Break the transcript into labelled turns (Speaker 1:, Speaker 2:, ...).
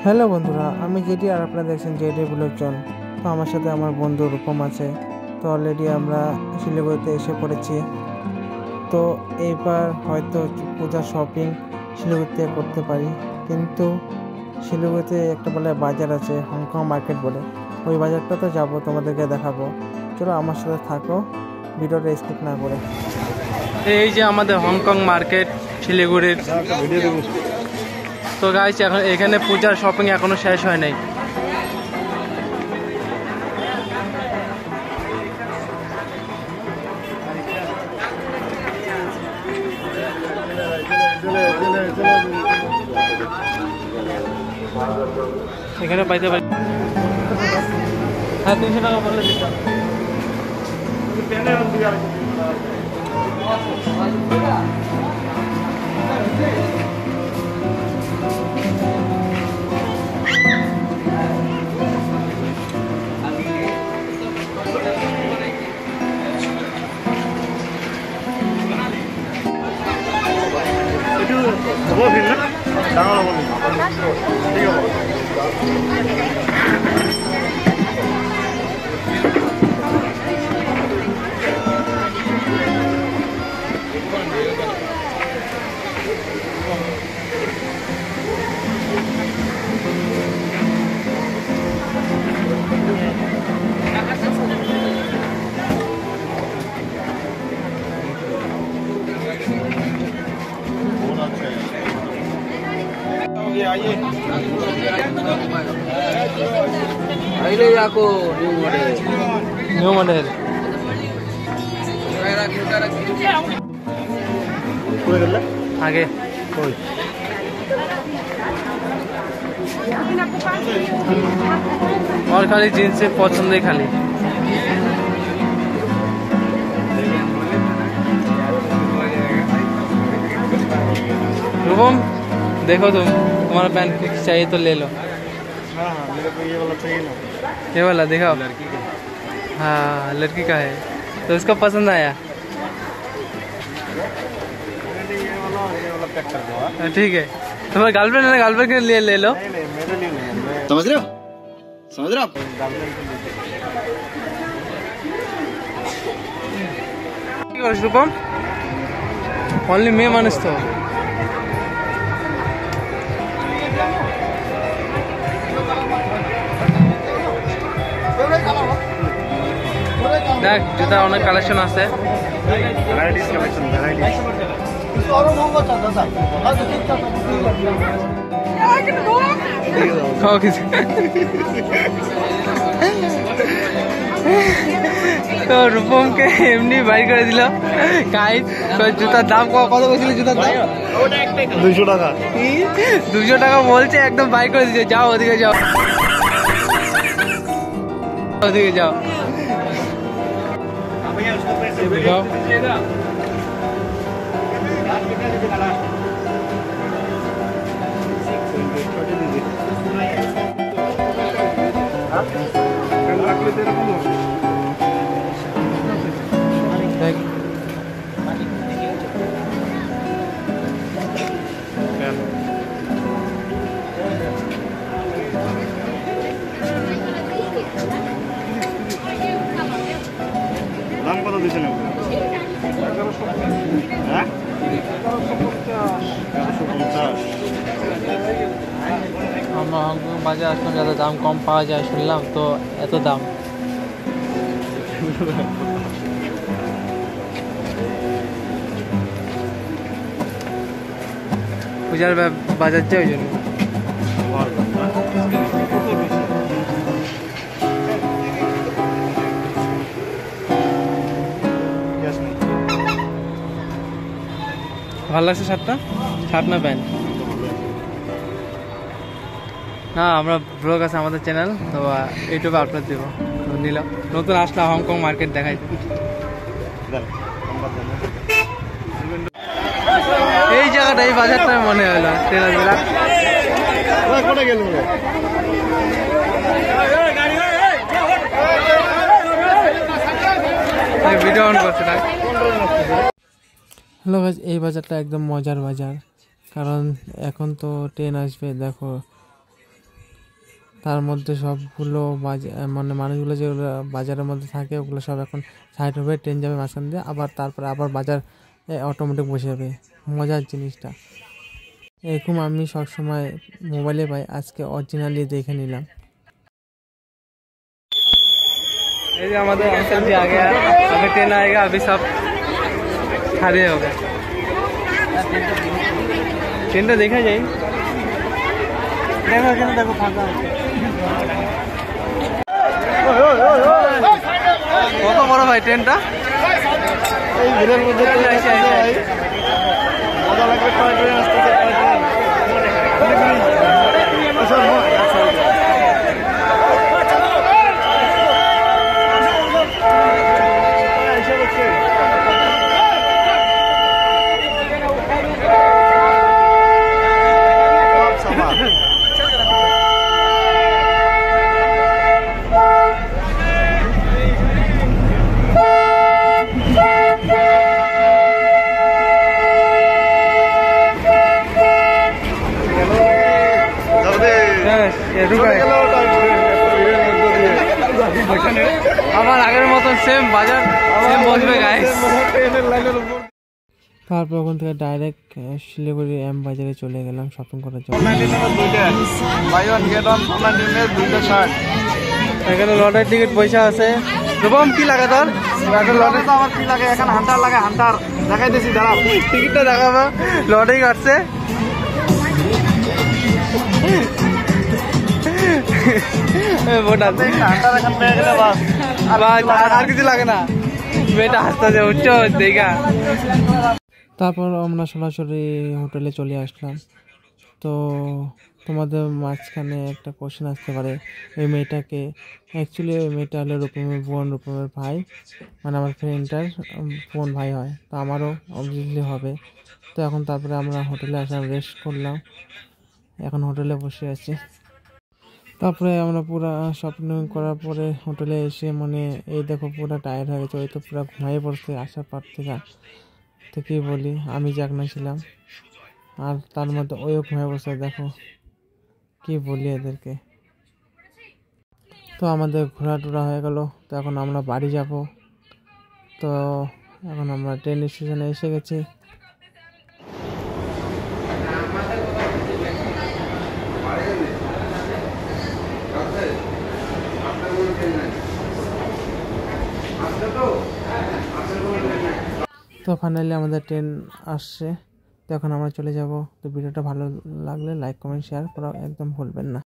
Speaker 1: Hello বন্ধুরা, আমি যেটি আর আপনারা দেখছেন জেডি ব্লগজন। তো আমার সাথে আমার বন্ধু রূপম আছে। তো অলরেডি আমরা শিলিগুড়িতে এসে পড়েছি। তো এইবার হয়তো পূজার শপিং শিলিগুড়িতে করতে পারি, কিন্তু শিলিগুড়িতে একটা বলে বাজার আছে, হংকং মার্কেট বলে। ওই বাজারটা তো যাবো, তোমাদেরকে দেখাবো। চলো আমার সাথে থাকো, ভিডিওটা স্কিপ না করে।
Speaker 2: এই যে আমাদের হংকং মার্কেট শিলিগুড়ির। তো গাইস, এখন এখানে পূজার শপিং এখনো শেষ হয় নাই। এখানে পাইতে পারি। হ্যাঁ, 300 টাকা বললে দিতাম। न्यू मॉडल आगे और खाली जीन्स से पसंद है खाली। रूपम देखो, तुम्हारा पैंट चाहिए तो ले लो।
Speaker 3: हाँ, मेरे को ये वाला चाहिए ना।
Speaker 2: ये वाला दिखाओ।
Speaker 3: लड़की का।
Speaker 2: हाँ, लड़की का है तो उसका पसंद आया।
Speaker 3: ये वाला पैक कर दो।
Speaker 2: ठीक है, तुम्हारे गर्लफ्रेंड है ना, गर्लफ्रेंड के लिए ले लो।
Speaker 3: नहीं नहीं, मेरे लिए नहीं।
Speaker 4: समझ रहे हो आप?
Speaker 2: रूपम ओनली मे मानुष तो দেখ, জুতা অনেক কালেকশন আছে।
Speaker 3: Varieties collection, varieties.
Speaker 2: তো রূপমকে এমনি বাইর করে দিল গাইস। জুতার দাম কত বলছিল? জুতার দাম
Speaker 3: 200 টাকা।
Speaker 2: 200 টাকা বলছে, একদম বাইর করে দিচ্ছে। যাও ওদিকে যাও, ওদিকে যাও।
Speaker 3: দাম কত দিয়েছেন? 1150।
Speaker 2: আমরা হংকং বাজার আসলাম, যত দাম কম পাওয়া যায় শুনলাম, তো এত দাম। পূজার বাজার যায় ওই জন্য। ভালো লাগছে শার্টটা? শার্ট না প্যান্ট? না, আমরা ব্লগ আছে আমাদের চ্যানেল, তো ইউটিউবে আপলোড দেবো। নিলাম, নতুন আসলাম হংকং মার্কেট দেখাই। এই জায়গাটা, এই বাজারটা মনে হলো ভিডিও অন করছে না।
Speaker 1: হ্যালো গাইস, এই বাজারটা একদম মজার বাজার, কারণ এখন তো ট্রেন আসবে। দেখো তার মধ্যে সবগুলো মানে মানুষগুলো যেগুলো বাজারের মধ্যে থাকে ওগুলো সব এখন সাইড হবে, ট্রেন যাবে মাঝখান দিয়ে, আবার তারপরে আবার বাজার অটোমেটিক বসে যাবে। মজার জিনিসটা এরকম আমি সবসময় মোবাইলে পাই, আজকে অরিজিনালি দেখে নিলাম।
Speaker 2: ये जो हमारे अंकल जी आ गया, अभी ट्रेन आएगा, अभी सब खड़े हो गए। ट्रेन तो देखा जाए, देखो फांका কত বড় ভাই ট্রেনটা,
Speaker 3: এই ভিড়ের মধ্যে মজা লাগবে। টয় ট্রেন আসতেছে, টয় ট্রেন।
Speaker 2: আবার আগের মতন সেম বাজার সেম বসবে গাইস।
Speaker 1: তারপর ওখান থেকে ডাইরেক্ট শিলিগুড়ি এম বাজারে চলে গেলাম শপিং করার জন্য।
Speaker 2: এখানে লটারির টিকিট পয়সা আছে। রূপম কি লাগে তোর?
Speaker 3: লটারি তো আমার কি লাগে, এখন হান্টার লাগে, হান্টার দেখাই দিছি, দাঁড়াও
Speaker 2: টিকিটটা দেখাবো। লটারি কাটছে,
Speaker 3: হান্টার এখন পেয়ে গেলে বাস।
Speaker 2: আর কিছু লাগে না। মেয়েটা হাসতেছে, উচ্চ দেখা।
Speaker 1: তারপর আমরা সরাসরি হোটেলে চলে আসলাম। তো তোমাদের মাঝখানে একটা কোশ্চেন আসতে পারে, ওই মেয়েটাকে অ্যাকচুয়ালি ওই মেয়েটা হলো রূপমের বোন, রূপমের ভাই, মানে আমার ফ্রেন্ডটার বোন ভাই হয়, তো আমারও অবভিয়াসলি হবে। তো এখন তারপরে আমরা হোটেলে আসলাম, রেস্ট করলাম, এখন হোটেলে বসে আছি। তারপরে আমরা পুরো শপিং করার পরে হোটেলে এসে মানে এই দেখো পুরো টায়ার্ড হয়ে গেছে, ওই তো পুরো ঘুমাই পড়ছে আসার পর থেকেই বলি, আমি জাগনা ছিলাম আর তার মধ্যে ওইও ঘুমাই পড়ছে, দেখো কি বলি এদেরকে। তো আমাদের ঘোরা টোরা হয়ে গেল, তো এখন আমরা বাড়ি যাব। তো এখন আমরা ট্রেন স্টেশনে এসে গেছি। তো ফাইনালি আমাদের ট্রেন আসছে, তো এখন আমরা চলে যাব। তো ভিডিওটা ভালো লাগলে লাইক কমেন্ট শেয়ার করা একদম ভুলবেন না।